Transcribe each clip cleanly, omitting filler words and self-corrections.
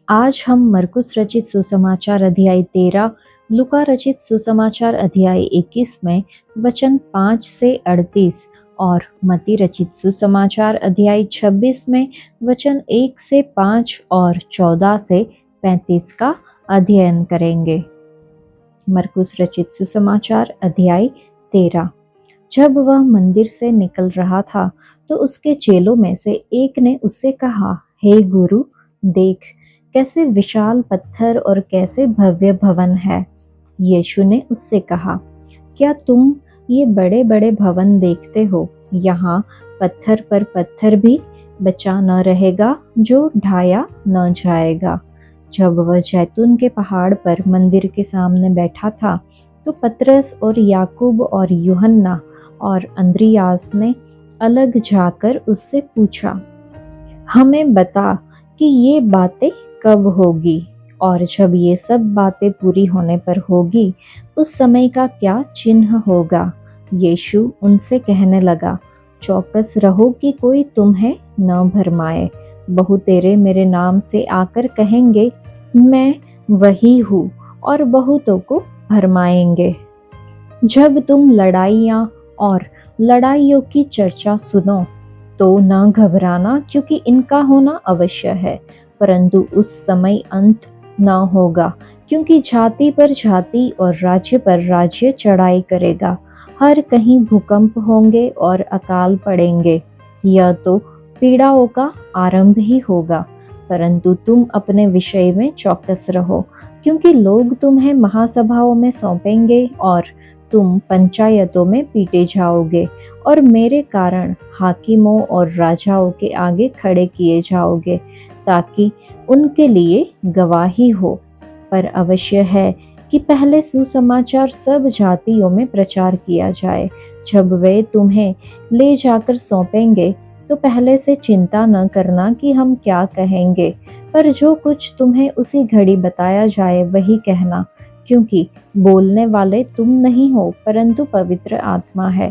आज हम मरकुस रचित सुसमाचार अध्याय 13, लुका रचित सुसमाचार अध्याय 21 में वचन 5 से 38 और मती रचित सुसमाचार अध्याय 26 में वचन 1 से 5 और 14 से 35 का अध्ययन करेंगे। मरकुस रचित सुसमाचार अध्याय 13। जब वह मंदिर से निकल रहा था तो उसके चेलों में से एक ने उससे कहा, हे गुरु, देख कैसे विशाल पत्थर और कैसे भव्य भवन है। यीशु ने उससे कहा, क्या तुम ये बड़े बड़े भवन देखते हो? यहाँ पत्थर पर पत्थर भी बचा न रहेगा जो ढाया न जाएगा। जब वह जैतून के पहाड़ पर मंदिर के सामने बैठा था तो पतरस और याकूब और यूहन्ना और अंद्रियास ने अलग जाकर उससे पूछा, हमें बता कि ये बातें कब होगी और जब ये सब बातें पूरी होने पर होगी उस समय का क्या चिन्ह होगा। यीशु उनसे कहने लगा, चौकस रहो कि कोई तुम्हें न भरमाए। बहुतेरे मेरे नाम से आकर कहेंगे, मैं वही हूँ, और बहुतों को भरमाएंगे। जब तुम लड़ाइयाँ और लड़ाइयों की चर्चा सुनो तो न घबराना, क्योंकि इनका होना अवश्य है, परंतु उस समय अंत न होगा। क्योंकि जाति पर जाति और राज्य पर राज्य चढ़ाई करेगा। हर कहीं भूकंप होंगे और अकाल पड़ेंगे। यह तो पीड़ाओं का आरंभ ही होगा। परंतु तुम अपने विषय में चौकस रहो, क्योंकि लोग तुम्हें महासभाओं में सौंपेंगे और तुम पंचायतों में पीटे जाओगे और मेरे कारण हाकिमों और राजाओं के आगे खड़े किए जाओगे, ताकि उनके लिए गवाही हो। पर अवश्य है कि पहले सुसमाचार सब जातियों में प्रचार किया जाए। जब वे तुम्हें ले जाकर सौंपेंगे तो पहले से चिंता न करना कि हम क्या कहेंगे, पर जो कुछ तुम्हें उसी घड़ी बताया जाए वही कहना, क्योंकि बोलने वाले तुम नहीं हो परंतु पवित्र आत्मा है।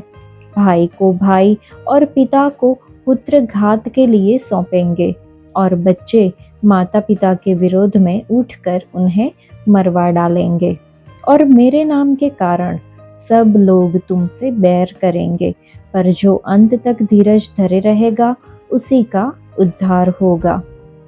भाई को भाई और पिता को पुत्र घात के लिए सौंपेंगे और बच्चे माता पिता के विरोध में उठकर उन्हें मरवा डालेंगे। और मेरे नाम के कारण सब लोग तुमसे बैर करेंगे, पर जो अंत तक धीरज धरे रहेगा उसी का उद्धार होगा।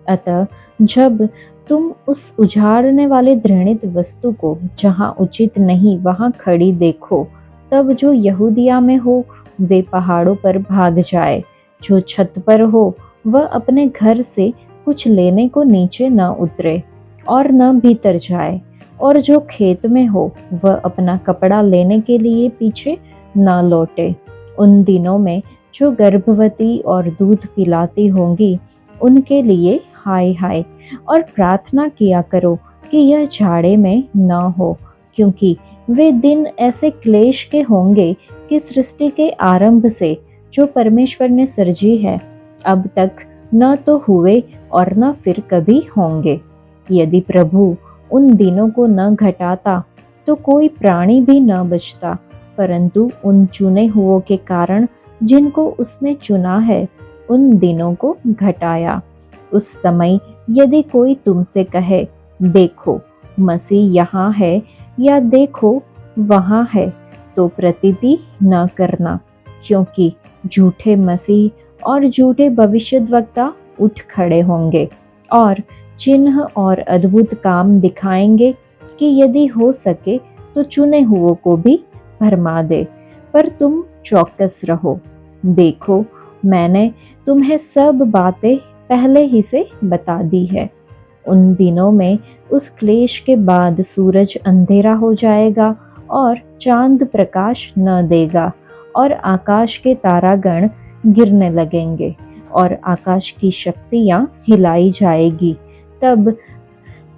अतः जब तुम उस उजाड़ने वाले घृणित वस्तु को जहाँ उचित नहीं वहाँ खड़ी देखो, तब जो यहूदिया में हो वे पहाड़ों पर भाग जाए। जो छत पर हो वह अपने घर से कुछ लेने को नीचे न उतरे और न भीतर जाए, और जो खेत में हो वह अपना कपड़ा लेने के लिए पीछे न लौटे। उन दिनों में जो गर्भवती और दूध पिलाती होंगी उनके लिए हाय हाय। और प्रार्थना किया करो कि यह जाड़े में न हो, क्योंकि वे दिन ऐसे क्लेश के होंगे कि सृष्टि के आरंभ से जो परमेश्वर ने सृजी है अब तक न तो हुए और न फिर कभी होंगे। यदि प्रभु उन दिनों को न घटाता तो कोई प्राणी भी न बचता, परंतु उन चुने हुओं के कारण जिनको उसने चुना है उन दिनों को घटाया। उस समय यदि कोई तुमसे कहे, देखो मसीह यहाँ है, या देखो वहाँ है, तो प्रतीति न करना, क्योंकि झूठे मसीह और झूठे भविष्यद्वक्ता उठ खड़े होंगे और चिन्ह और अद्भुत काम दिखाएंगे कि यदि हो सके तो चुने हुओं को भी भरमा दे। पर तुम चौकस रहो। देखो, मैंने तुम्हें सब बातें पहले ही से बता दी है। उन दिनों में उस क्लेश के बाद सूरज अंधेरा हो जाएगा और चांद प्रकाश न देगा, और आकाश के तारागण गिरने लगेंगे और आकाश की शक्तियां हिलाई जाएगी। तब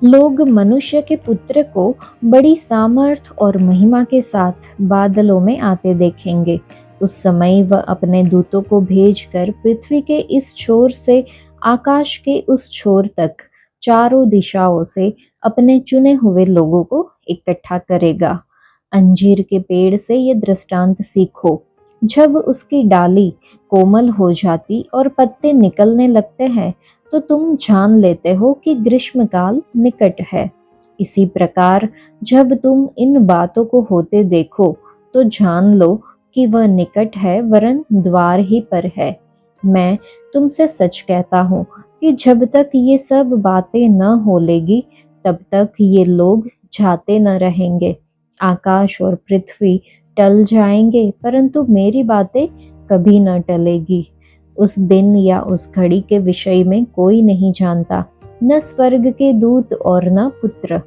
लोग मनुष्य के पुत्र को बड़ी सामर्थ और महिमा के साथ बादलों में आते देखेंगे। उस समय वह अपने दूतों को भेजकर पृथ्वी के इस छोर से आकाश के उस छोर तक चारों दिशाओं से अपने चुने हुए लोगों को इकट्ठा करेगा। अंजीर के पेड़ से ये दृष्टांत सीखो। जब उसकी डाली कोमल हो जाती और पत्ते निकलने लगते हैं तो तुम जान लेते हो कि ग्रीष्मकाल निकट है। इसी प्रकार जब तुम इन बातों को होते देखो तो जान लो कि वह निकट है, वरन द्वार ही पर है। मैं तुमसे सच कहता हूँ कि जब तक ये सब बातें न हो लेगी तब तक ये लोग जाते न रहेंगे। आकाश और पृथ्वी टल जाएंगे परंतु मेरी बातें कभी न टलेगी। उस दिन या उस घड़ी के विषय में कोई नहीं जानता, न स्वर्ग के दूत और न पुत्र,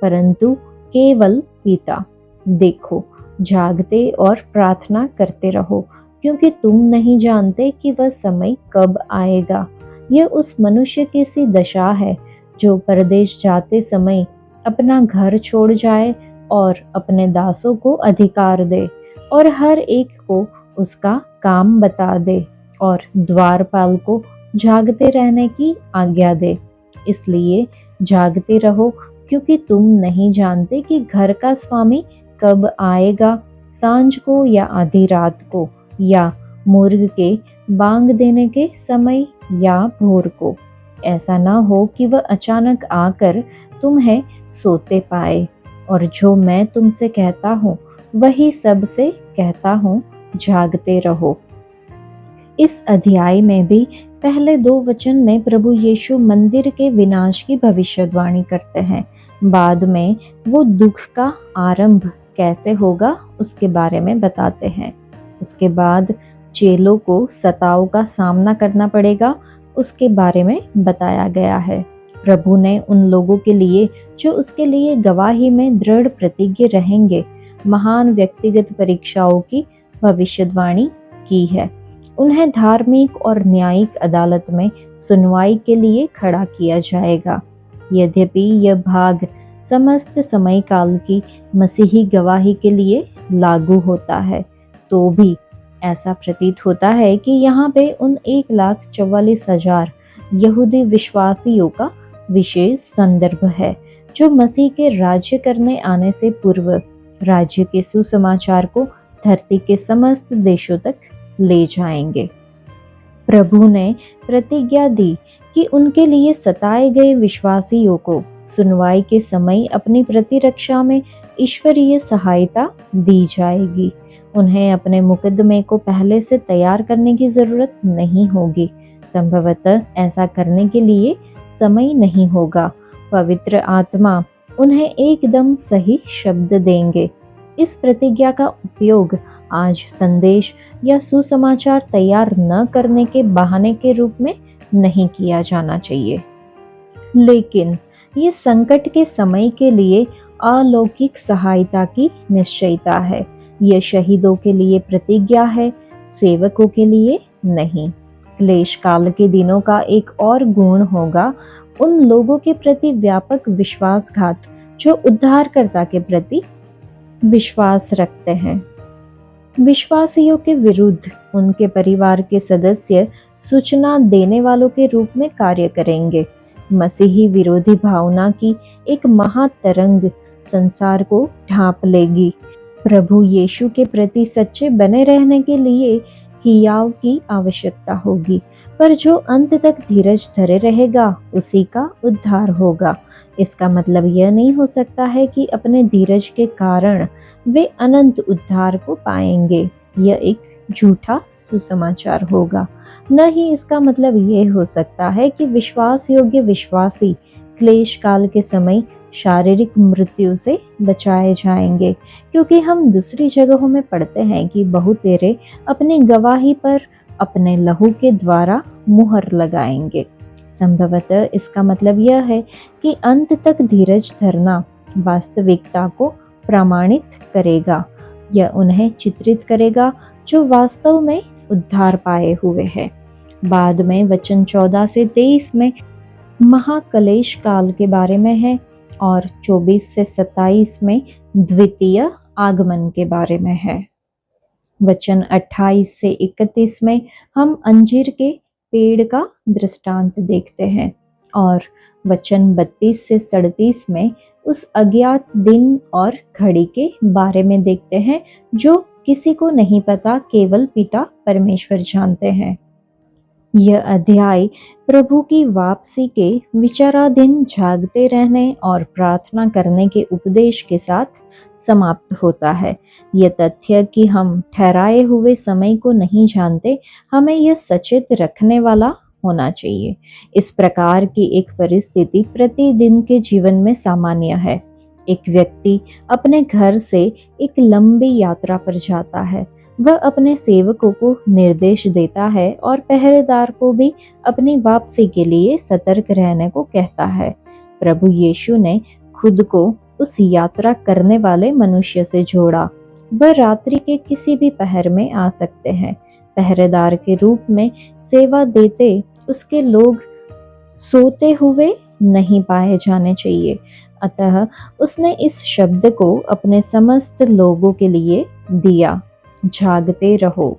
परंतु केवल पिता। देखो, जागते और प्रार्थना करते रहो, क्योंकि तुम नहीं जानते कि वह समय कब आएगा। यह उस मनुष्य की सी दशा है जो परदेश जाते समय अपना घर छोड़ जाए और अपने दासों को अधिकार दे और हर एक को उसका काम बता दे और द्वारपाल को जागते रहने की आज्ञा दे। इसलिए जागते रहो, क्योंकि तुम नहीं जानते कि घर का स्वामी कब आएगा, सांझ को या आधी रात को, या मुर्ग के बांग देने के समय या भोर को। ऐसा ना हो कि वह अचानक आकर तुम्हें सोते पाए। और जो मैं तुमसे कहता हूँ वही सबसे कहता हूँ, जागते रहो। इस अध्याय में भी पहले 2 वचन में प्रभु यीशु मंदिर के विनाश की भविष्यवाणी करते हैं। बाद में वो दुख का आरंभ कैसे होगा उसके बारे में बताते हैं। उसके बाद चेलों को सताव का सामना करना पड़ेगा, उसके बारे में बताया गया है। प्रभु ने उन लोगों के लिए जो उसके लिए गवाही में दृढ़ प्रतिज्ञ रहेंगे, महान व्यक्तिगत परीक्षाओं की भविष्यवाणी की है। उन्हें धार्मिक और न्यायिक अदालत में सुनवाई के लिए खड़ा किया जाएगा। यद्यपि यह भाग समस्त समय काल की मसीही गवाही के लिए लागू होता है, तो भी ऐसा प्रतीत होता है कि यहाँ पे उन 1,44,000 यहूदी विश्वासियों का विशेष संदर्भ है, जो मसीह के राज्य करने आने से पूर्व राज्य के सुसमाचार को धरती के समस्त देशों तक ले जाएंगे। प्रभु ने प्रतिज्ञा दी कि उनके लिए सताए गए विश्वासियों को सुनवाई के समय अपनी प्रतिरक्षा में ईश्वरीय सहायता दी जाएगी। उन्हें अपने मुकदमे को पहले से तैयार करने की जरूरत नहीं होगी। संभवतः ऐसा करने के लिए समय नहीं होगा। पवित्र आत्मा उन्हें एकदम सही शब्द देंगे। इस प्रतिज्ञा का उपयोग आज संदेश या सुसमाचार तैयार न करने के बहाने के रूप में नहीं किया जाना चाहिए, लेकिन ये संकट के समय के लिए अलौकिक सहायता की निश्चयता है। यह शहीदों के लिए प्रतिज्ञा है, सेवकों के लिए नहीं। क्लेश काल के दिनों का एक और गुण होगा उन लोगों के प्रति व्यापक विश्वासघात जो उद्धारकर्ता के प्रति विश्वास रखते हैं। विश्वासियों के विरुद्ध उनके परिवार के सदस्य सूचना देने वालों के रूप में कार्य करेंगे। मसीही विरोधी भावना की एक महातरंग संसार को ढांप लेगी। प्रभु यीशु के प्रति सच्चे बने रहने के लिए हियाव की आवश्यकता होगी, पर जो अंत तक धीरज धरे रहेगा उसी का उद्धार होगा। इसका मतलब यह नहीं हो सकता है कि अपने धीरज के कारण वे अनंत उद्धार को पाएंगे। यह एक झूठा सुसमाचार होगा। न ही इसका मतलब यह हो सकता है कि विश्वास योग्य विश्वासी क्लेश काल के समय शारीरिक मृत्यु से बचाए जाएंगे, क्योंकि हम दूसरी जगहों में पढ़ते हैं कि बहुतेरे अपनी गवाही पर अपने लहू के द्वारा मुहर लगाएंगे। संभवतः इसका मतलब यह है कि अंत तक धीरज धरना वास्तविकता को प्रमाणित करेगा। यह उन्हें चित्रित करेगा जो वास्तव में उद्धार पाए हुए हैं। बाद में वचन 14 से 23 में महाक्लेश काल के बारे में है और 24 से 27 में द्वितीय आगमन के बारे में है। वचन 28 से 31 में हम अंजीर के पेड़ का दृष्टांत देखते हैं और वचन 32 से 37 में उस अज्ञात दिन और घड़ी के बारे में देखते हैं जो किसी को नहीं पता, केवल पिता परमेश्वर जानते हैं। यह अध्याय प्रभु की वापसी के विचाराधीन जागते रहने और प्रार्थना करने के उपदेश के साथ समाप्त होता है। यह तथ्य कि हम ठहराए हुए समय को नहीं जानते, हमें यह सचेत रखने वाला होना चाहिए। इस प्रकार की एक परिस्थिति प्रतिदिन के जीवन में सामान्य है। एक व्यक्ति अपने घर से एक लंबी यात्रा पर जाता है। वह अपने सेवकों को निर्देश देता है और पहरेदार को भी अपनी वापसी के लिए सतर्क रहने को कहता है। प्रभु यीशु ने खुद को उस यात्रा करने वाले मनुष्य से जोड़ा। वह रात्रि के किसी भी पहर में आ सकते हैं। पहरेदार के रूप में सेवा देते उसके लोग सोते हुए नहीं पाए जाने चाहिए। अतः उसने इस शब्द को अपने समस्त लोगों के लिए दिया, जागते रहो।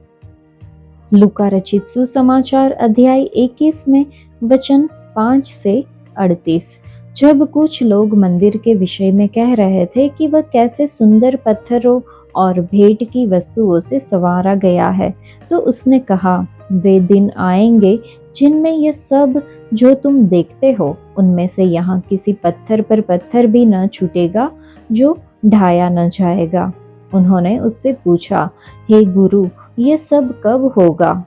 लूका रचित सुसमाचार अध्याय 21 में वचन 5 से 38। जब कुछ लोग मंदिर के विषय में कह रहे थे कि वह कैसे सुंदर पत्थरों और भेंट की वस्तुओं से संवारा गया है, तो उसने कहा, वे दिन आएंगे जिनमें यह सब जो तुम देखते हो, उनमें से यहाँ किसी पत्थर पर पत्थर भी न छूटेगा जो ढाया न जाएगा। उन्होंने उससे पूछा, हे गुरु, ये सब कब होगा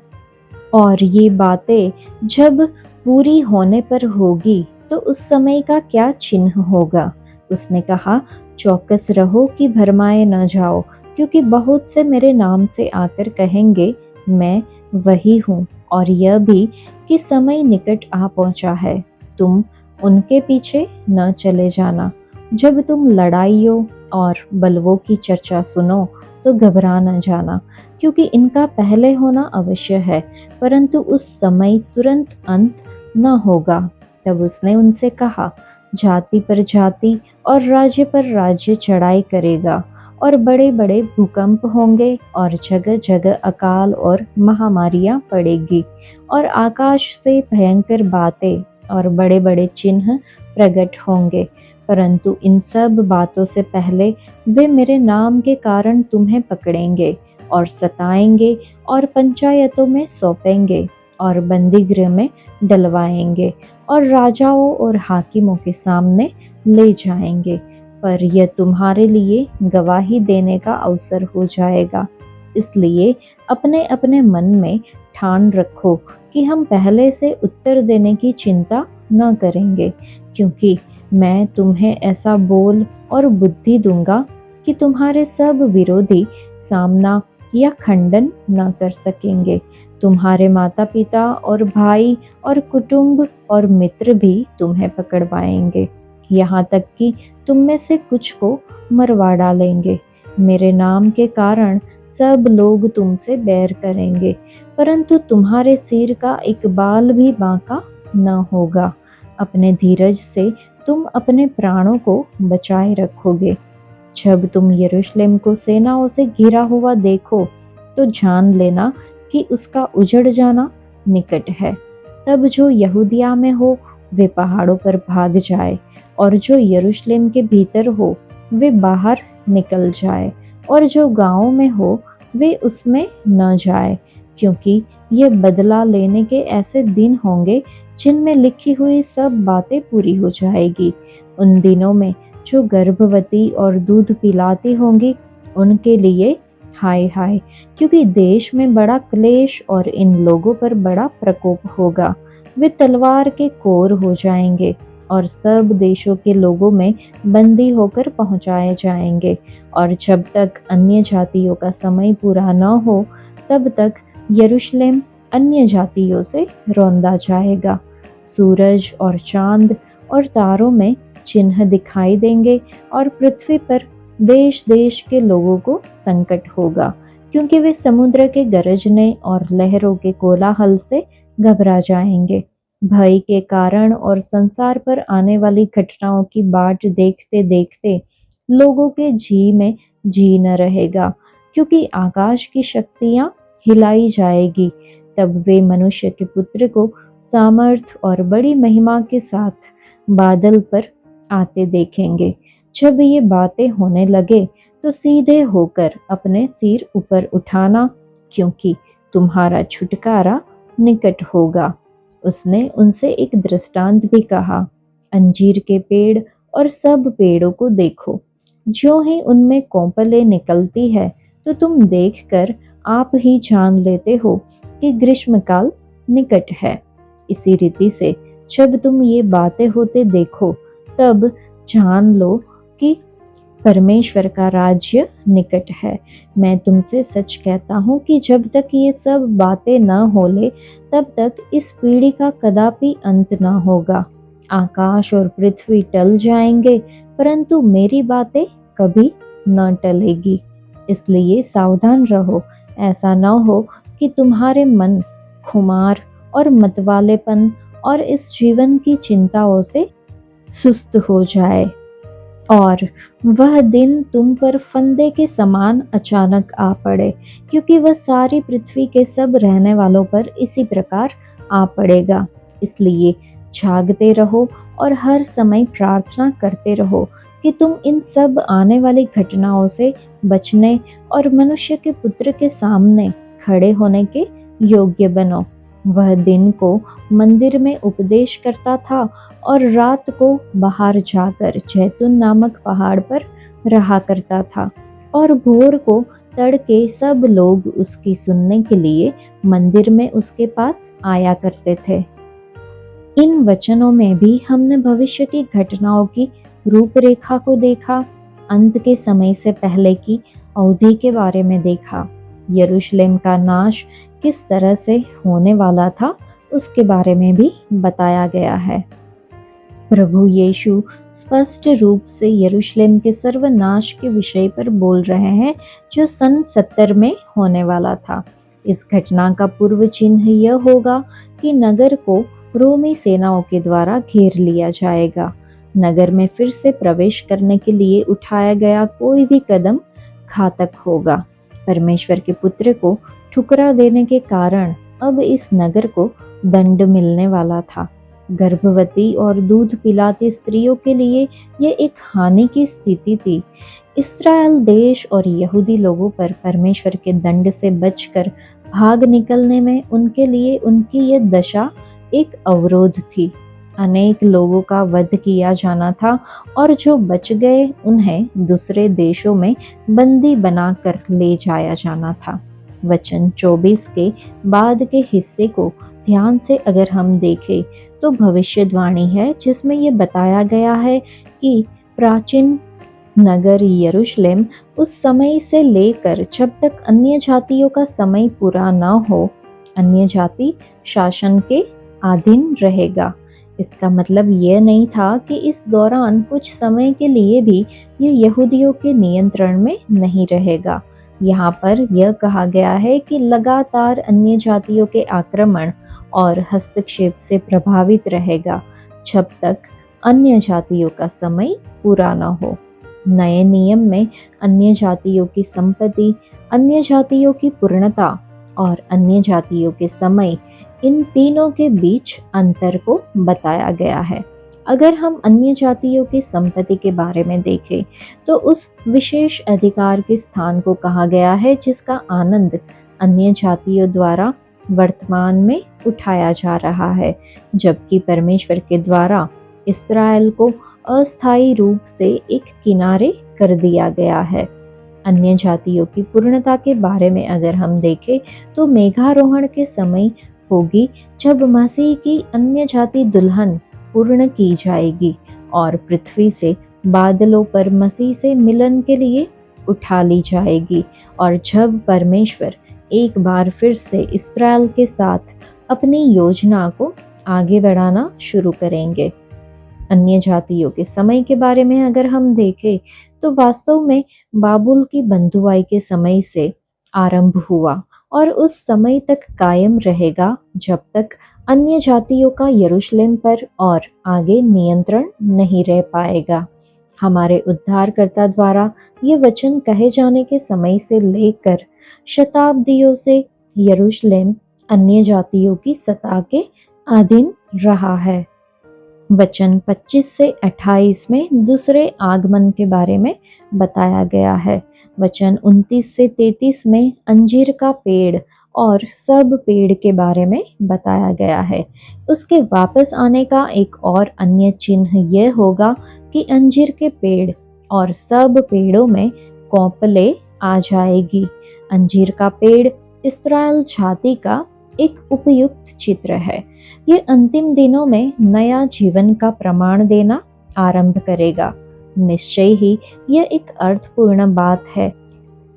और ये बातें जब पूरी होने पर होगी तो उस समय का क्या चिन्ह होगा? उसने कहा, चौकस रहो कि भरमाए न जाओ, क्योंकि बहुत से मेरे नाम से आकर कहेंगे, मैं वही हूँ, और यह भी कि समय निकट आ पहुँचा है। तुम उनके पीछे न चले जाना। जब तुम लड़ाइयों और बलवों की चर्चा सुनो तो घबरा न जाना, क्योंकि इनका पहले होना अवश्य है, परंतु उस समय तुरंत अंत न होगा। तब उसने उनसे कहा, जाति पर जाति और राज्य पर राज्य चढ़ाई करेगा, और बड़े बड़े भूकंप होंगे, और जगह जगह अकाल और महामारियां पड़ेगी, और आकाश से भयंकर बातें और बड़े बड़े चिन्ह प्रकट होंगे। परंतु इन सब बातों से पहले वे मेरे नाम के कारण तुम्हें पकड़ेंगे और सताएंगे और पंचायतों में सौंपेंगे और बंदीगृह में डलवाएंगे और राजाओं और हाकिमों के सामने ले जाएंगे। पर यह तुम्हारे लिए गवाही देने का अवसर हो जाएगा। इसलिए अपने अपने मन में ठान रखो कि हम पहले से उत्तर देने की चिंता न करेंगे, क्योंकि मैं तुम्हें ऐसा बोल और बुद्धि दूंगा कि तुम्हारे सब विरोधी सामना या खंडन न कर सकेंगे। तुम्हारे माता पिता और भाई और कुटुंब और मित्र भी तुम्हें पकड़वाएंगे, यहाँ तक कि तुम में से कुछ को मरवा डालेंगे। मेरे नाम के कारण सब लोग तुमसे बैर करेंगे, परंतु तुम्हारे सिर का एक बाल भी बांका न होगा। अपने धीरज से तुम अपने प्राणों को बचाए रखोगे। जब तुम यरूशलेम को सेनाओं से घिरा हुआ देखो तो जान लेना कि उसका उजड़ जाना निकट है। तब जो यहूदिया में हो वे पहाड़ों पर भाग जाए, और जो यरूशलेम के भीतर हो वे बाहर निकल जाए, और जो गाँव में हो वे उसमें न जाए, क्योंकि ये बदला लेने के ऐसे दिन होंगे जिनमें लिखी हुई सब बातें पूरी हो जाएगी। उन दिनों में जो गर्भवती और दूध पिलाती होंगी उनके लिए हाय हाय, क्योंकि देश में बड़ा क्लेश और इन लोगों पर बड़ा प्रकोप होगा। वे तलवार के कोर हो जाएंगे और सब देशों के लोगों में बंदी होकर पहुंचाए जाएंगे, और जब तक अन्य जातियों का समय पूरा न हो तब तक यरूशलेम अन्य जातियों से रौंदा जाएगा। सूरज और चांद और तारों में चिन्ह दिखाई देंगे, और पृथ्वी पर देश देश के लोगों को संकट होगा, क्योंकि वे समुद्र के गरजने और लहरों के कोलाहल से घबरा जाएंगे। भय के कारण और संसार पर आने वाली घटनाओं की बाट देखते देखते लोगों के जी में जी न रहेगा, क्योंकि आकाश की शक्तियां हिलाई जाएगी। तब वे मनुष्य के पुत्र को सामर्थ और बड़ी महिमा के साथ बादल पर आते देखेंगे। जब ये बातें होने लगे तो सीधे होकर अपने सिर ऊपर उठाना, क्योंकि तुम्हारा छुटकारा निकट होगा। उसने उनसे एक दृष्टांत भी कहा, अंजीर के पेड़ और सब पेड़ों को देखो, ज्यों ही उनमें कोंपलें निकलती है तो तुम देखकर आप ही जान लेते हो कि ग्रीष्मकाल निकट है। इसी रीति से जब तुम ये बातें होते देखो तब जान लो कि परमेश्वर का राज्य निकट है। मैं तुमसे सच कहता हूँ कि जब तक ये सब बातें न होले तब तक इस पीढ़ी का कदापि अंत न होगा। आकाश और पृथ्वी टल जाएंगे परंतु मेरी बातें कभी न टलेगी। इसलिए सावधान रहो, ऐसा न हो कि तुम्हारे मन खुमार और मतवालेपन और इस जीवन की चिंताओं से सुस्त हो जाए और वह दिन तुम पर फंदे के समान अचानक आ पड़े, क्योंकि वह सारी पृथ्वी के सब रहने वालों पर इसी प्रकार आ पड़ेगा। इसलिए जागते रहो और हर समय प्रार्थना करते रहो कि तुम इन सब आने वाली घटनाओं से बचने और मनुष्य के पुत्र के सामने खड़े होने के योग्य बनो। वह दिन को मंदिर में उपदेश करता था और रात को बाहर जाकर जैतून नामक पहाड़ पर रहा करता था, और भोर को तड़के सब लोग उसकी सुनने के लिए मंदिर में उसके पास आया करते थे। इन वचनों में भी हमने भविष्य की घटनाओं की रूपरेखा को देखा, अंत के समय से पहले की अवधि के बारे में देखा, यरूशलेम का नाश किस तरह से होने वाला था उसके बारे में भी बताया गया है। प्रभु यीशु स्पष्ट रूप से यरूशलेम के सर्वनाश के विषय पर बोल रहे हैं जो सन 70 में होने वाला था। इस घटना का पूर्व चिन्ह यह होगा कि नगर को रोमी सेनाओं के द्वारा घेर लिया जाएगा। नगर में फिर से प्रवेश करने के लिए उठाया गया कोई भी कदम घातक होगा। परमेश्वर के पुत्र को ठुकरा देने के कारण अब इस नगर को दंड मिलने वाला था। गर्भवती और दूध पिलाती स्त्रियों के लिए यह एक हानि की स्थिति थी। इस्राएल देश और यहूदी लोगों पर परमेश्वर के दंड से बचकर भाग निकलने में उनके लिए उनकी यह दशा एक अवरोध थी। अनेक लोगों का वध किया जाना था और जो बच गए उन्हें दूसरे देशों में बंदी बनाकर ले जाया जाना था। वचन 24 के बाद के हिस्से को ध्यान से अगर हम देखें तो भविष्यवाणी है जिसमें ये बताया गया है कि प्राचीन नगर यरूशलेम उस समय से लेकर जब तक अन्य जातियों का समय पूरा न हो अन्य जाति शासन के अधीन रहेगा। इसका मतलब यह नहीं था कि इस दौरान कुछ समय के लिए भी ये यहूदियों के नियंत्रण में नहीं रहेगा। यहाँ पर यह कहा गया है कि लगातार अन्य जातियों के आक्रमण और हस्तक्षेप से प्रभावित रहेगा जब तक अन्य जातियों का समय पूरा न हो। नए नियम में अन्य जातियों की संपत्ति, अन्य जातियों की पूर्णता और अन्य जातियों के समय, इन तीनों के बीच अंतर को बताया गया है। अगर हम अन्य जातियों की संपत्ति के बारे में देखें तो उस विशेष अधिकार के स्थान को कहा गया है जिसका आनंद अन्य जातियों द्वारा वर्तमान में उठाया जा रहा है, जबकि परमेश्वर के द्वारा इस्राएल को अस्थायी रूप से एक किनारे कर दिया गया है। अन्य जातियों की पूर्णता के बारे में अगर हम देखें तो मेघारोहण के समय होगी जब मसीह की अन्य जाति दुल्हन पूर्ण की जाएगी और पृथ्वी से बादलों पर मसीह से मिलन के लिए उठा ली जाएगी, और जब परमेश्वर एक बार फिर से इस्राएल के साथ अपनी योजना को आगे बढ़ाना शुरू करेंगे। अन्य जातियों के समय के बारे में अगर हम देखें तो वास्तव में बाबुल की बंधुआई के समय से आरंभ हुआ और उस समय तक कायम रहेगा जब तक अन्य जातियों का यरूशलेम पर और आगे नियंत्रण नहीं रह पाएगा। हमारे उद्धारकर्ता द्वारा ये वचन कहे जाने के समय से लेकर शताब्दियों से यरूशलेम अन्य जातियों की सत्ता के अधीन रहा है। वचन 25 से 28 में दूसरे आगमन के बारे में बताया गया है। वचन 29 से 33 में अंजीर का पेड़ और सब पेड़ के बारे में बताया गया है। उसके वापस आने का एक और अन्य चिन्ह यह होगा कि अंजीर के पेड़ और सब पेड़ों में कौपले आ जाएगी। अंजीर का पेड़ इस्राएल जाति का एक उपयुक्त चित्र है। ये अंतिम दिनों में नया जीवन का प्रमाण देना आरंभ करेगा। निश्चय ही यह एक अर्थपूर्ण बात है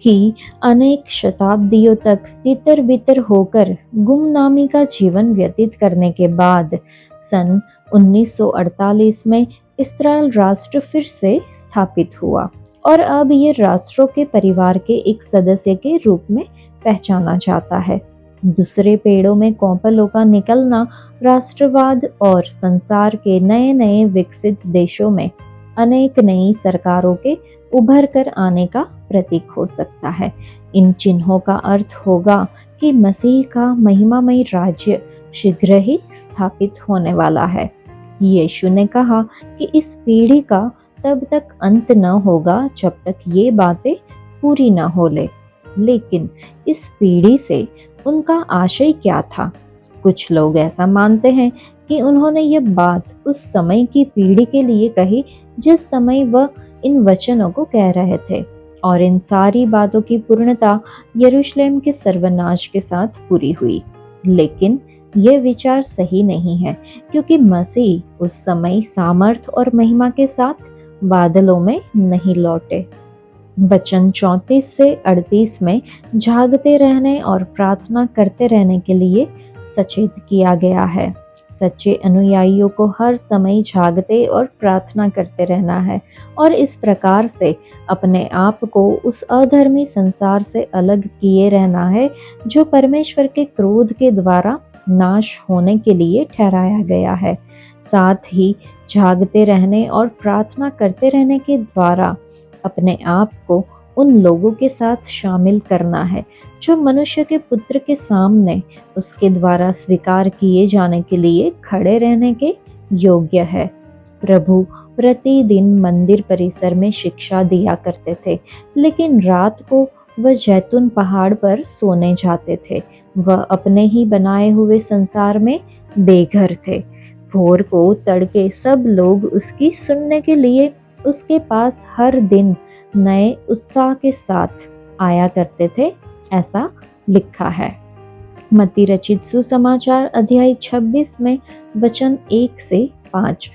कि अनेक शताब्दियों तक तितर बितर होकर गुमनामी का जीवन व्यतीत करने के बाद सन 1948 में इस्राएल राष्ट्र फिर से स्थापित हुआ और अब ये राष्ट्रों के परिवार के एक सदस्य के रूप में पहचाना जाता है। दूसरे पेड़ों में कौपलों का निकलना राष्ट्रवाद और संसार के नए नए विकसित देशों में अनेक नई सरकारों के उभर कर आने का प्रतीक हो सकता है। इन चिन्हों का अर्थ होगा कि मसीह का महिमामय राज्य शीघ्र ही स्थापित होने वाला है। यीशु ने कहा कि इस पीढ़ी का तब तक अंत न होगा जब तक ये बातें पूरी न हो ले। लेकिन इस पीढ़ी से उनका आशय क्या था? कुछ लोग ऐसा मानते हैं कि उन्होंने ये बात उस समय की पीढ़ी के लिए कही जिस समय वह इन वचनों को कह रहे थे, और इन सारी बातों की पूर्णता यरूशलेम के सर्वनाश के साथ पूरी हुई। लेकिन यह विचार सही नहीं है, क्योंकि मसीह उस समय सामर्थ और महिमा के साथ बादलों में नहीं लौटे। वचन 34 से 38 में जागते रहने और प्रार्थना करते रहने के लिए सचेत किया गया है। सच्चे अनुयायियों को हर समय जागते और प्रार्थना करते रहना है और इस प्रकार से अपने आप को उस अधर्मी संसार से अलग किए रहना है जो परमेश्वर के क्रोध के द्वारा नाश होने के लिए ठहराया गया है। साथ ही जागते रहने और प्रार्थना करते रहने के द्वारा अपने आप को उन लोगों के साथ शामिल करना है जो मनुष्य के पुत्र के सामने उसके द्वारा स्वीकार किए जाने के लिए खड़े रहने के योग्य है। प्रभु प्रतिदिन मंदिर परिसर में शिक्षा दिया करते थे, लेकिन रात को वह जैतून पहाड़ पर सोने जाते थे। वह अपने ही बनाए हुए संसार में बेघर थे। भोर को तड़के सब लोग उसकी सुनने के लिए उसके पास हर दिन नए उत्साह के साथ आया करते थे, ऐसा लिखा है। मत्ती रचित सुसमाचार अध्याय 26 में वचन 1 से 5।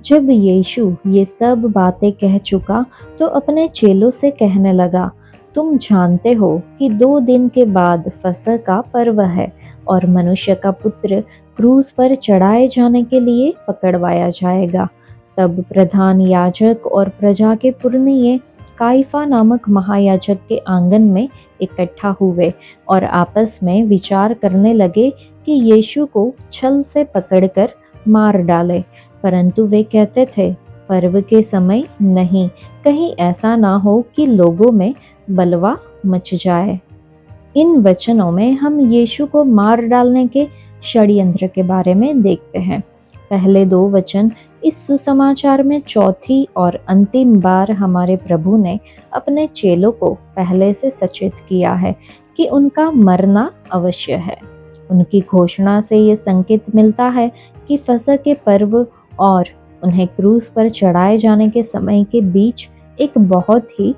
जब यीशु ये सब बातें कह चुका तो अपने चेलों से कहने लगा, तुम जानते हो कि 2 दिन के बाद फसह का पर्व है और मनुष्य का पुत्र क्रूस पर चढ़ाए जाने के लिए पकड़वाया जाएगा। तब प्रधान याजक और प्रजा के पुरनिये काइफा नामक महायाजक के आंगन में इकट्ठा हुए और आपस में विचार करने लगे कि यीशु को छल से पकड़कर मार डाले। परंतु वे कहते थे, पर्व के समय नहीं, कहीं ऐसा ना हो कि लोगों में बलवा मच जाए। इन वचनों में हम यीशु को मार डालने के षड्यंत्र के बारे में देखते हैं। पहले 2 वचन इस सुसमाचार में चौथी और अंतिम बार हमारे प्रभु ने अपने चेलों को पहले से सचेत किया है कि उनका मरना अवश्य है। उनकी घोषणा से ये संकेत मिलता है कि फसह के पर्व और उन्हें क्रूस पर चढ़ाए जाने के समय के बीच एक बहुत ही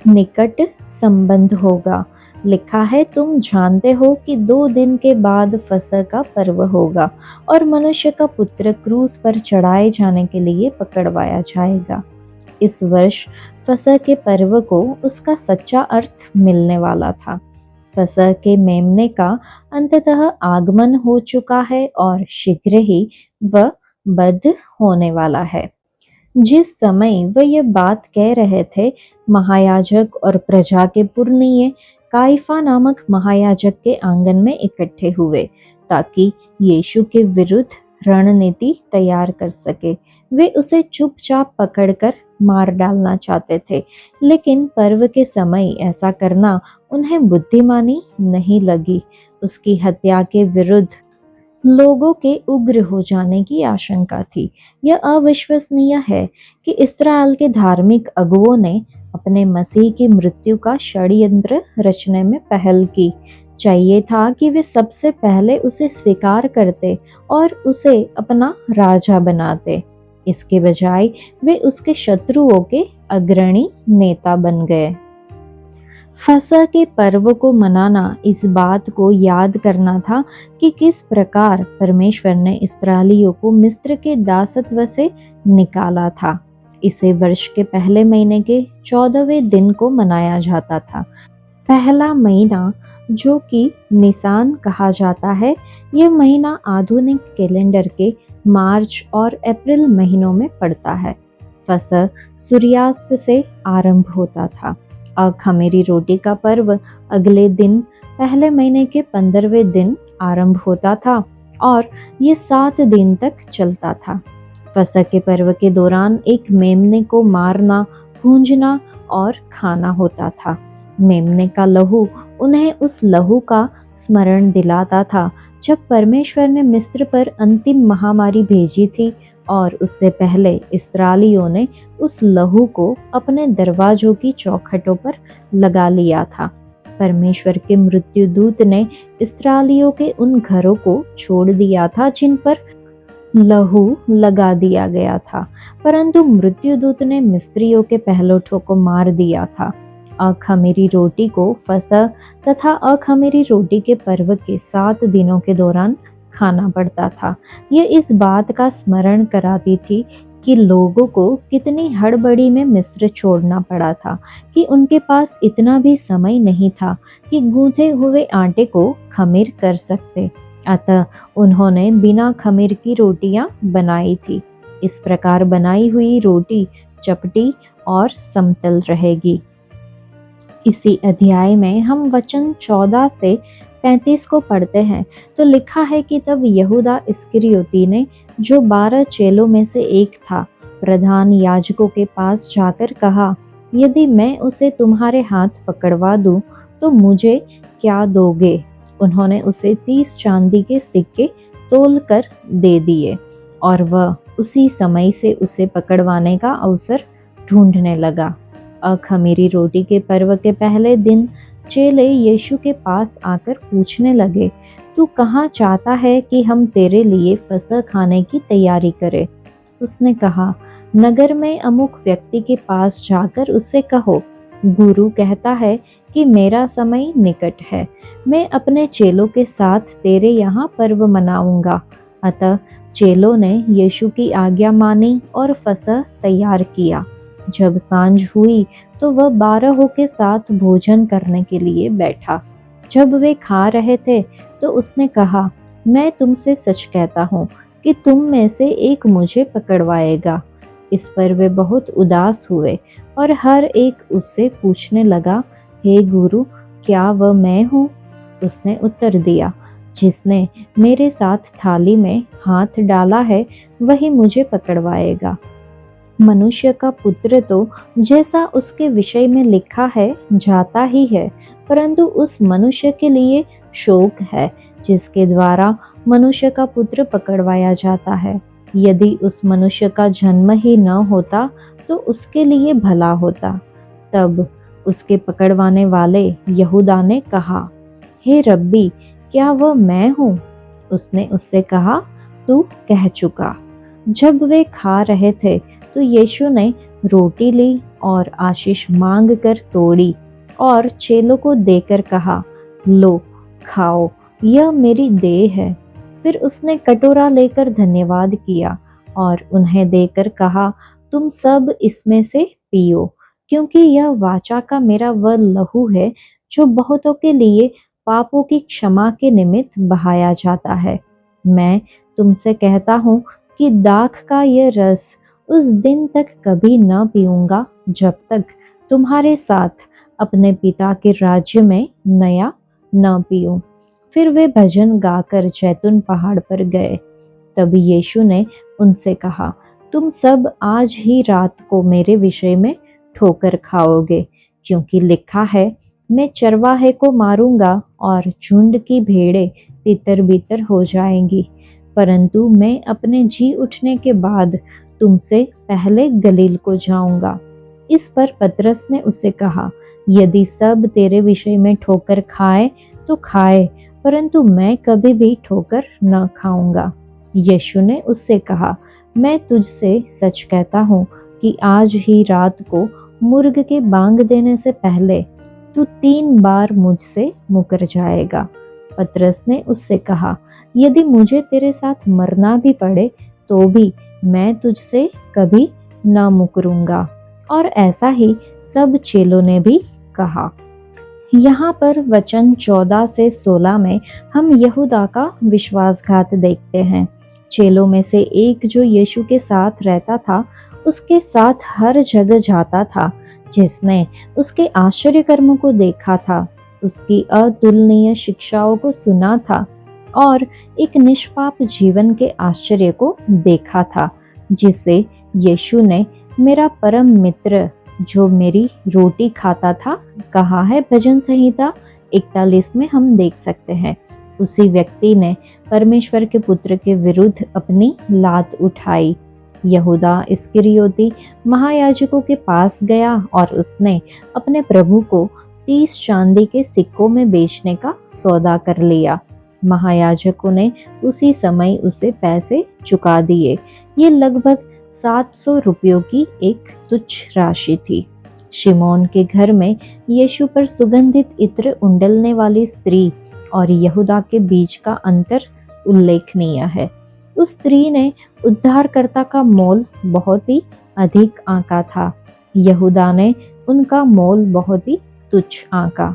निकट संबंध होगा। लिखा है, तुम जानते हो कि 2 दिन के बाद फसह का पर्व होगा और मनुष्य का पुत्र क्रूस पर चढ़ाए जाने के लिए पकड़वाया जाएगा। इस वर्ष फसह के पर्व को उसका सच्चा अर्थ मिलने वाला था। फसह के मेमने का अंततः आगमन हो चुका है और शीघ्र ही वह बध होने वाला है। जिस समय वह यह बात कह रहे थे, महायाजक और प्रजा के पुरनिये काइफा नामक महायाजक के आंगन में इकट्ठे हुए ताकि यीशु के विरुद्ध रणनीति तैयार कर सके। वे उसे चुपचाप पकड़कर मार डालना चाहते थे, लेकिन पर्व के समय ऐसा करना उन्हें बुद्धिमानी नहीं लगी। उसकी हत्या के विरुद्ध लोगों के उग्र हो जाने की आशंका थी। यह अविश्वसनीय है कि इस्राएल के धार्मिक अगुवों ने अपने मसीह की मृत्यु का षड्यंत्र रचने में पहल की। चाहिए था कि वे सबसे पहले उसे स्वीकार करते और उसे अपना राजा बनाते। इसके बजाय वे उसके शत्रुओं के अग्रणी नेता बन गए। फसह के पर्व को मनाना इस बात को याद करना था कि किस प्रकार परमेश्वर ने इस्राएलियों को मिस्र के दासत्व से निकाला था। इसे वर्ष के पहले महीने के 14वें दिन को मनाया जाता था। पहला महीना, जो कि निसान कहा जाता है, यह महीना आधुनिक कैलेंडर के मार्च और अप्रैल महीनों में पड़ता है। फसह सूर्यास्त से आरंभ होता था। अखमीरी रोटी का पर्व अगले दिन पहले महीने के 15वें दिन आरंभ होता था और ये 7 दिन तक चलता था। फसह के पर्व के दौरान एक मेमने को मारना, भूंजना और खाना होता था। मेमने का लहू उन्हें उस लहू का स्मरण दिलाता था जब परमेश्वर ने मिस्र पर अंतिम महामारी भेजी थी और उससे पहले इस्राएलियों ने उस लहू को अपने दरवाजों की चौखटों पर लगा लिया था। परमेश्वर के मृत्युदूत ने इस्राएलियों के उन घरों को छोड़ दिया था जिन पर लहू लगा दिया गया था, परंतु मृत्युदूत ने मिस्रियों के पहलौठों को मार दिया था। अखमीरी रोटी को फसह तथा अखमीरी रोटी के पर्व के 7 दिनों के दौरान खाना पड़ता था। यह इस बात का स्मरण कराती थी कि लोगों को कितनी हड़बड़ी में मिस्र छोड़ना पड़ा था कि उनके पास इतना भी समय नहीं था कि गूंथे हुए आटे को खमीर कर सकते। अतः उन्होंने बिना खमीर की रोटियां बनाई थी। इस प्रकार बनाई हुई रोटी चपटी और समतल रहेगी। इसी अध्याय में हम वचन 14 से 35 को पढ़ते हैं तो लिखा है कि तब यहूदा इस्करियोती ने, जो 12 चेलों में से एक था, प्रधान याजकों के पास जाकर कहा, यदि मैं उसे तुम्हारे हाथ पकड़वा दूं तो मुझे क्या दोगे? उन्होंने उसे 30 चांदी के सिक्के तोल कर दे दिए और वह उसी समय से उसे पकड़वाने का अवसर ढूंढने लगा। अखमीरी रोटी के पर्व के पहले दिन चेले यीशु के पास आकर पूछने लगे, तू कहाँ चाहता है कि हम तेरे लिए फसह खाने की तैयारी करें? उसने कहा, नगर में अमुक व्यक्ति के पास जाकर उससे कहो, गुरु कहता है कि मेरा समय निकट है, मैं अपने चेलों के साथ तेरे यहाँ पर्व मनाऊंगा। अतः चेलों ने यीशु की आज्ञा मानी और फसह तैयार किया। जब सांझ हुई तो वह 12 के साथ भोजन करने के लिए बैठा। जब वे खा रहे थे तो उसने कहा, मैं तुमसे सच कहता हूँ कि तुम में से एक मुझे पकड़वाएगा। इस पर वे बहुत उदास हुए और हर एक उससे पूछने लगा, हे गुरु, क्या वह मैं हूँ? उसने उत्तर दिया, जिसने मेरे साथ थाली में हाथ डाला है वही मुझे पकड़वाएगा। मनुष्य का पुत्र तो जैसा उसके विषय में लिखा है जाता ही है, परंतु उस मनुष्य के लिए शोक है जिसके द्वारा मनुष्य का पुत्र पकड़वाया जाता है। यदि उस मनुष्य का जन्म ही न होता तो उसके लिए भला होता। तब उसके पकड़वाने वाले यहूदा ने कहा, हे रब्बी, क्या वह मैं हूँ? उसने उससे कहा, तू कह चुका। जब वे खा रहे थे तो यीशु ने रोटी ली और आशीष मांग कर तोड़ी और चेलों को देकर कहा, लो खाओ, यह मेरी देह है। फिर उसने कटोरा लेकर धन्यवाद किया और उन्हें देकर कहा, तुम सब इसमें से पियो, क्योंकि यह वाचा का मेरा वह लहू है जो बहुतों के लिए पापों की क्षमा के निमित्त बहाया जाता है। मैं तुमसे कहता हूँ कि दाख का यह रस उस दिन तक कभी न पीऊंगा जब तक तुम्हारे साथ अपने पिता के राज्य में नया न पीऊं। फिर वे भजन गाकर जैतून पहाड़ पर गए। तब यीशु ने उनसे कहा, तुम सब आज ही रात को मेरे विषय में ठोकर खाओगे, क्योंकि लिखा है, मैं चरवाहे को मारूंगा और झुंड की भेड़ें तितर बितर हो जाएंगी। परंतु मैं अपने जी उठने के बाद तुमसे पहले गलील को जाऊंगा। इस पर पतरस ने उसे कहा, यदि सब तेरे विषय में ठोकर खाए तो खाए, परंतु मैं कभी भी ठोकर न खाऊंगा। यीशु ने उससे कहा, मैं तुझसे सच कहता हूँ कि आज ही रात को मुर्ग के बांग देने से पहले तू 3 बार मुझसे मुकर जाएगा। पतरस ने उससे कहा, यदि मुझे तेरे साथ मरना भी पड़े तो भी मैं तुझसे कभी न मुकरूंगा। और ऐसा ही सब चेलों ने भी कहा। यहाँ पर वचन 14 से 16 में हम यहूदा का विश्वासघात देखते हैं। चेलों में से एक जो यीशु के साथ रहता था, उसके साथ हर जगह जाता था, जिसने उसके आश्चर्य कर्मों को देखा था, उसकी अतुलनीय शिक्षाओं को सुना था और एक निष्पाप जीवन के आश्चर्य को देखा था, जिसे यीशु ने मेरा परम मित्र जो मेरी रोटी खाता था कहा है। भजन संहिता 41 में हम देख सकते हैं। उसी व्यक्ति ने परमेश्वर के पुत्र के विरुद्ध अपनी लात उठाई। यहूदा इस्करियोती महायाजकों के पास गया और उसने अपने प्रभु को 30 चांदी के सिक्कों में बेचने का सौदा कर लिया। महायाजकों ने उसी समय उसे पैसे चुका दिए। ये लगभग 700 रुपयों की एक तुच्छ राशि थी। शिमोन के घर में यीशु पर सुगंधित इत्र उंडलने वाली स्त्री और यहूदा के बीच का अंतर उल्लेखनीय है। उस स्त्री ने उद्धारकर्ता का मोल बहुत ही अधिक आंका था। यहूदा ने उनका मोल बहुत ही तुच्छ आंका।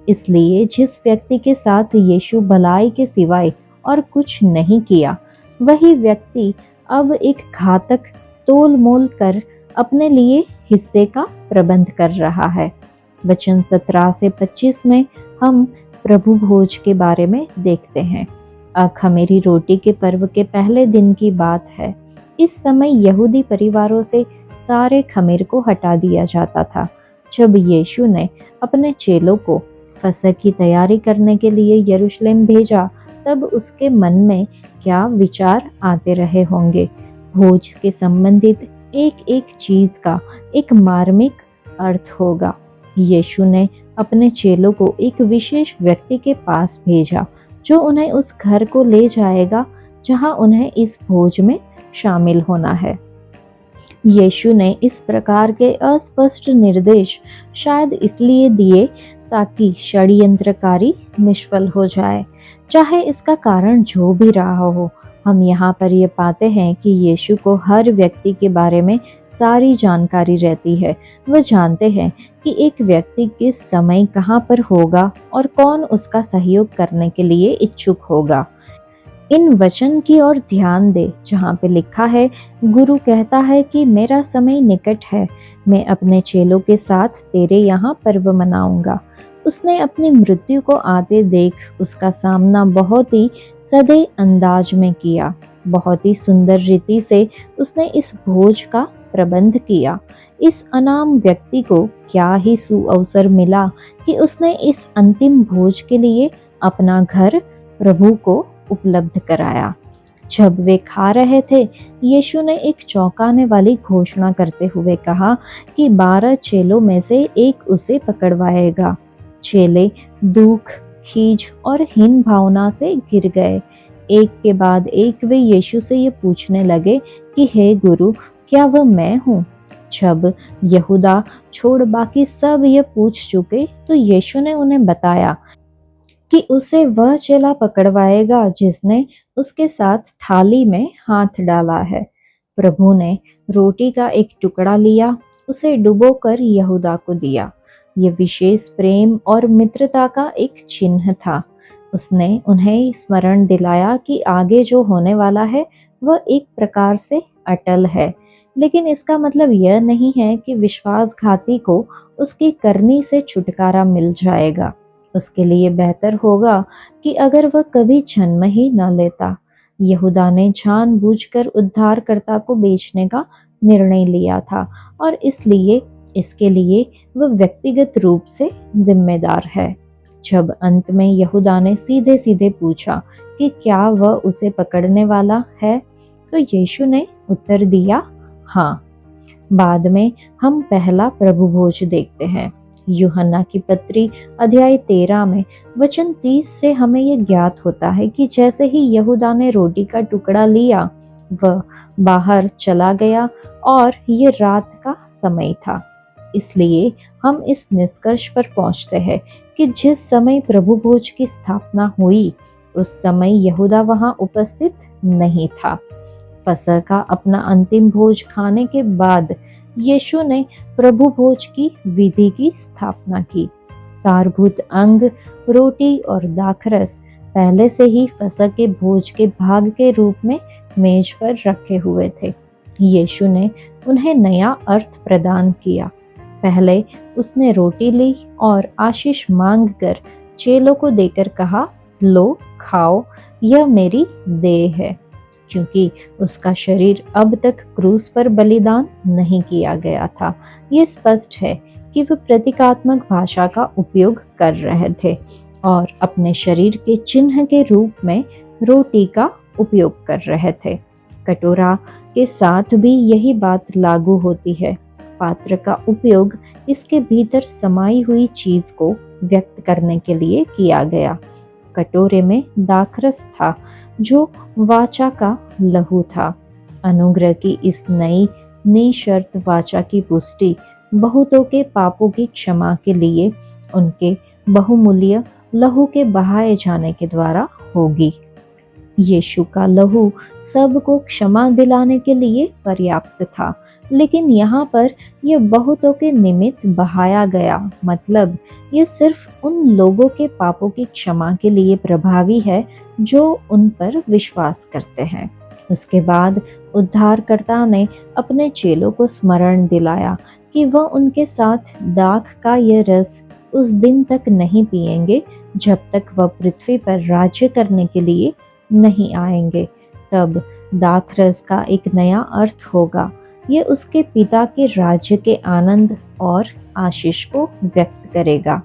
इसलिए जिस व्यक्ति के साथ यीशु भलाई के सिवाय और कुछ नहीं किया, वही व्यक्ति अब एक घातक तोल मोल कर अपने लिए हिस्से का प्रबंध कर रहा है। वचन 17 से 25 में हम प्रभु भोज के बारे में देखते हैं। अखमीरी रोटी के पर्व के पहले दिन की बात है। इस समय यहूदी परिवारों से सारे खमीर को हटा दिया जाता था। जब यीशु ने अपने चेलों को फसह की तैयारी करने के लिए यरूशलेम भेजा, तब उसके मन में क्या विचार आते रहे होंगे। भोज के संबंधित एक एक चीज का एक मार्मिक अर्थ होगा। यीशु ने अपने चेलों को एक विशेष व्यक्ति के पास भेजा, जो उन्हें उस घर को ले जाएगा जहां उन्हें इस भोज में शामिल होना है। यीशु ने इस प्रकार के अस्पष्ट निर्देश शायद इसलिए दिए ताकि षड्यंत्रकारी निष्फल हो जाए। चाहे इसका कारण जो भी रहा हो, हम यहाँ पर ये पाते हैं कि यीशु को हर व्यक्ति के बारे में सारी जानकारी रहती है। वह जानते हैं कि एक व्यक्ति किस समय कहाँ पर होगा और कौन उसका सहयोग करने के लिए इच्छुक होगा। इन वचन की ओर ध्यान दे जहाँ पे लिखा है, गुरु कहता है कि मेरा समय निकट है, मैं अपने चेलों के साथ तेरे यहाँ पर्व मनाऊंगा। उसने अपनी मृत्यु को आते देख उसका सामना बहुत ही सधे अंदाज में किया। बहुत ही सुंदर रीति से उसने इस भोज का प्रबंध किया। इस अनाम व्यक्ति को क्या ही सुअवसर मिला कि उसने इस अंतिम भोज के लिए अपना घर प्रभु को उपलब्ध कराया। जब वे खा रहे थे, यीशु ने एक चौंकाने वाली घोषणा करते हुए कहा कि 12 चेलों में से एक उसे पकड़वाएगा। चेले दुख, खीज और हीन भावना से घिर गए। एक के बाद एक वे यीशु से ये पूछने लगे कि हे गुरु, क्या वह मैं हूँ? जब यहूदा छोड़ बाकी सब ये पूछ चुके, तो यीशु ने उन्हें बताया कि उसे वह चेला पकड़वाएगा जिसने उसके साथ थाली में हाथ डाला है। प्रभु ने रोटी का एक टुकड़ा लिया, उसे डुबोकर यहूदा को दिया। ये विशेष प्रेम और मित्रता का एक चिन्ह था। उसने उन्हें स्मरण दिलाया कि आगे जो होने वाला है वह एक प्रकार से अटल है, लेकिन इसका मतलब यह नहीं है कि विश्वासघाती को उसकी करनी से छुटकारा मिल जाएगा। उसके लिए बेहतर होगा कि अगर वह कभी जन्म ही न लेता। यहूदा ने जानबूझकर उद्धारकर्ता को बेचने का निर्णय लिया था और इसलिए इसके लिए वह व्यक्तिगत रूप से जिम्मेदार है। जब अंत में यहूदा ने सीधे सीधे पूछा कि क्या वह उसे पकड़ने वाला है, तो यीशु ने उत्तर दिया हाँ। बाद में हम पहला प्रभु भोज देखते हैं। यूहन्ना की पत्री अध्याय 13 में वचन 30 से हमें ये ज्ञात होता है कि जैसे ही यहूदा ने रोटी का टुकड़ा लिया, वह बाहर चला गया और ये रात का समय था। इसलिए हम इस निष्कर्ष पर पहुंचते हैं कि जिस समय प्रभु भोज की स्थापना हुई, उस समय यहूदा वहां उपस्थित नहीं था। फसह का अपना अंतिम भोज खाने के बाद यीशु ने प्रभु भोज की विधि की स्थापना की। सारभूत अंग, रोटी और दाखरस पहले से ही फसह के भोज के भाग के रूप में मेज पर रखे हुए थे। यीशु ने उन्हें नया अर्थ प्रदान किया। पहले उसने रोटी ली और आशीष मांगकर चेलों को देकर कहा, लो खाओ, यह मेरी देह है। क्योंकि उसका शरीर अब तक क्रूस पर बलिदान नहीं किया गया था, ये स्पष्ट है कि वे प्रतीकात्मक भाषा का उपयोग कर रहे थे और अपने शरीर के चिन्ह के रूप में रोटी का उपयोग कर रहे थे। कटोरा के साथ भी यही बात लागू होती है। पात्र का उपयोग इसके भीतर समाई हुई चीज को व्यक्त करने के लिए किया गया। कटोरे में दाखरस था जो वाचा का लहू था। अनुग्रह की इस नई निशर्त वाचा की पुष्टि बहुतों के पापों की क्षमा के लिए उनके बहुमूल्य लहू के बहाए जाने के द्वारा होगी। यीशु का लहू सबको क्षमा दिलाने के लिए पर्याप्त था, लेकिन यहाँ पर यह बहुतों के निमित्त बहाया गया, मतलब ये सिर्फ उन लोगों के पापों की क्षमा के लिए प्रभावी है जो उन पर विश्वास करते हैं। उसके बाद उद्धारकर्ता ने अपने चेलों को स्मरण दिलाया कि वह उनके साथ दाख का यह रस उस दिन तक नहीं पिएंगे जब तक वह पृथ्वी पर राज्य करने के लिए नहीं आएंगे। तब दाखरस का एक नया अर्थ होगा। ये उसके पिता के राज्य के आनंद और आशीष को व्यक्त करेगा।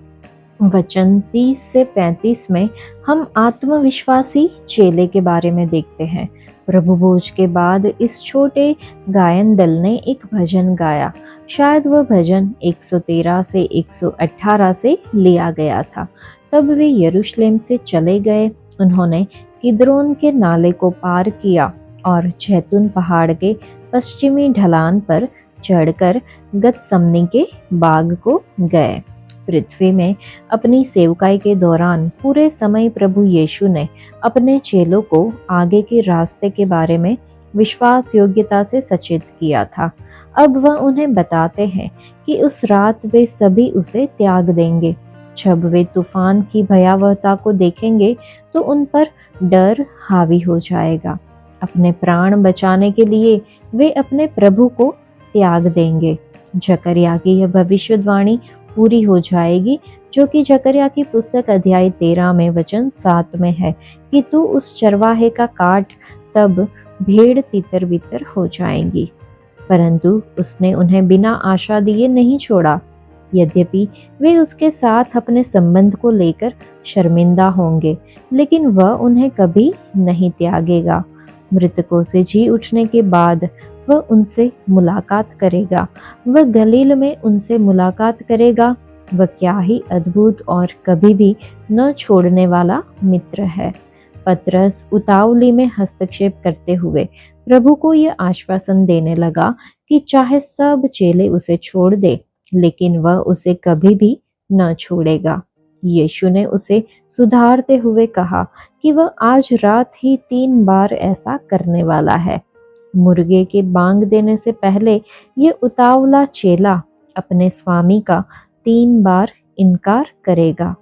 वचन 30 से 35 में हम आत्मविश्वासी चेले के बारे में देखते हैं। प्रभु भोज के बाद इस छोटे गायन दल ने एक भजन गाया। शायद वह भजन 113 से 118 से लिया गया था। तब वे यरूशलेम से चले गए। उन्होंने किद्रोन के नाले को पार किया और जैतून पहाड़ के पश्चिमी ढलान पर चढ़कर गतसमनी के बाग को गए। पृथ्वी में अपनी सेवकाई के दौरान पूरे समय प्रभु यीशु ने अपने चेलों को आगे के रास्ते के बारे में विश्वास योग्यता से सचेत किया था। अब वह उन्हें बताते हैं कि उस रात वे सभी उसे त्याग देंगे। जब वे तूफान की भयावहता को देखेंगे तो उन पर डर हावी हो जाएगा। अपने प्राण बचाने के लिए वे अपने प्रभु को त्याग देंगे। जकरिया की यह भविष्यवाणी पूरी हो जाएगी, जो कि जकरिया की पुस्तक अध्याय 13 में वचन 7 में है कि तू उस चरवाहे का काट, तब भेड़ तितर बितर हो जाएंगी। परंतु उसने उन्हें बिना आशा दिए नहीं छोड़ा। यद्यपि वे उसके साथ अपने संबंध को लेकर शर्मिंदा होंगे, लेकिन वह उन्हें कभी नहीं त्यागेगा। मृतकों से जी उठने के बाद वह उनसे मुलाकात करेगा। वह गलील में उनसे मुलाकात करेगा। वह क्या ही अद्भुत और कभी भी न छोड़ने वाला मित्र है। पतरस उतावली में हस्तक्षेप करते हुए प्रभु को यह आश्वासन देने लगा कि चाहे सब चेले उसे छोड़ दे, लेकिन वह उसे कभी भी न छोड़ेगा। यीशु ने उसे सुधारते हुए कहा कि वह आज रात ही 3 बार ऐसा करने वाला है। मुर्गे के बांग देने से पहले ये उतावला चेला अपने स्वामी का 3 बार इनकार करेगा।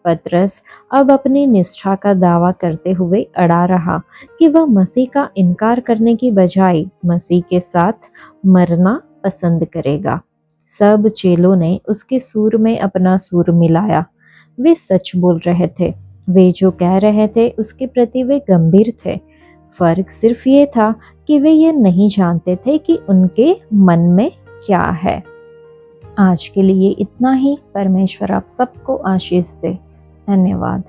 पतरस अब अपनी निष्ठा का दावा करते हुए अड़ा रहा कि वह मसीह का इनकार करने की बजाय मसीह के साथ मरना पसंद करेगा। सब चेलों ने उसके सुर में अपना सुर मिलाया। वे सच बोल रहे थे। वे जो कह रहे थे उसके प्रति वे गंभीर थे। फर्क सिर्फ ये था कि वे ये नहीं जानते थे कि उनके मन में क्या है। आज के लिए इतना ही। परमेश्वर आप सबको आशीष दे। धन्यवाद।